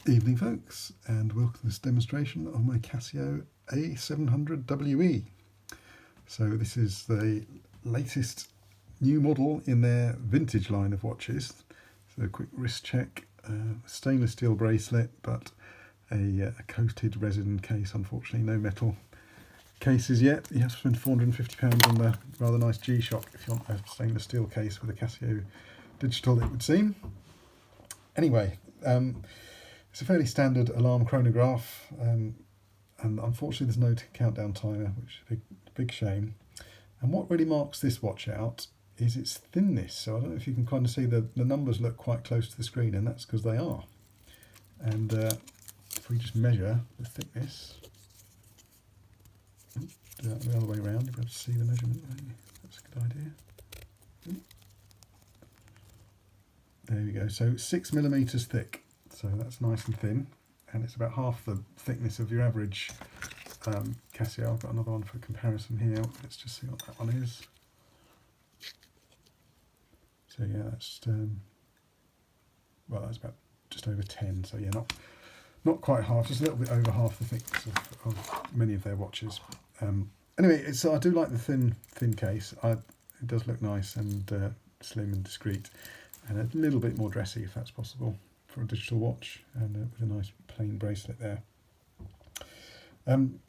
Evening folks, and welcome to this demonstration of my Casio A700WE. So this is the latest new model in their vintage line of watches. So a quick wrist check, stainless steel bracelet, but a coated resin case. Unfortunately no metal cases yet. You have to spend £450 on the rather nice G-Shock if you want a stainless steel case with a Casio digital, it would seem. Anyway, it's a fairly standard alarm chronograph, and unfortunately there's no countdown timer, which is a big shame. And what really marks this watch out is its thinness. So I don't know if you can kind of see the numbers look quite close to the screen, and that's because they are. And if we just measure the thickness, do that the other way around, you'll be able to see the measurement. That's a good idea. There we go. So 6 millimeters thick. So that's nice and thin, and it's about half the thickness of your average Casio. I've got another one for comparison here. Let's just see what that one is. So yeah, that's well, that's about just over 10. So yeah, not quite half, just a little bit over half the thickness of many of their watches. Anyway, I do like the thin case. It does look nice and slim and discreet, and a little bit more dressy if that's possible for a digital watch, and with a nice plain bracelet there.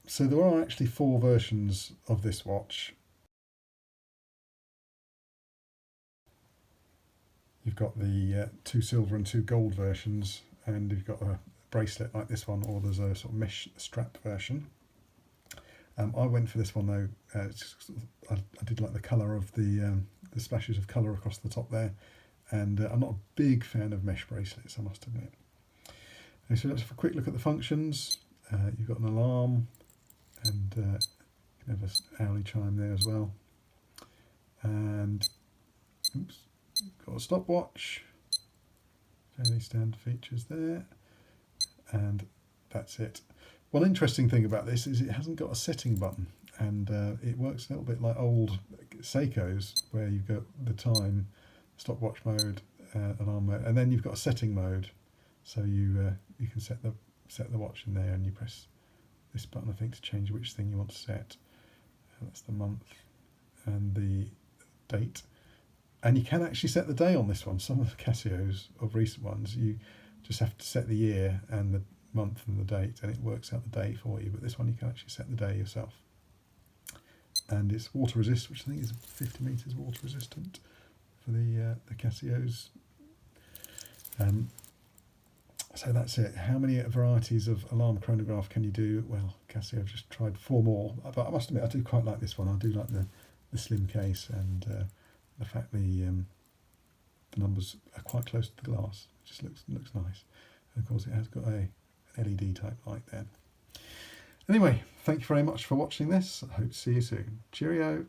So there are actually 4 versions of this watch. You've got the 2 silver and 2 gold versions, and you've got a bracelet like this one, or there's a sort of mesh strap version. I went for this one though. I did like the colour of the splashes of colour across the top there. And I'm not a big fan of mesh bracelets, I must admit. Okay, so let's have a quick look at the functions. You've got an alarm, and you can have an hourly chime there as well. And oops, got a stopwatch. Fairly standard features there. And that's it. One interesting thing about this is it hasn't got a setting button, and it works a little bit like old Seikos, where you've got the time, stopwatch mode, alarm mode, and then you've got a setting mode. So you can set the watch in there, and you press this button, I think, to change which thing you want to set. That's the month and the date, and you can actually set the day on this one. Some of the Casios of recent ones, you just have to set the year and the month and the date, and it works out the day for you. But this one, you can actually set the day yourself, and it's water resist, which I think is 50 meters water resistant for the Casios. So that's it. How many varieties of alarm chronograph can you do? Well, Casio have just tried 4 more, but I must admit I do quite like this one. I do like the slim case, and the fact the numbers are quite close to the glass. It just looks nice. And of course it has got a LED type light there. Anyway, thank you very much for watching this. I hope to see you soon. Cheerio.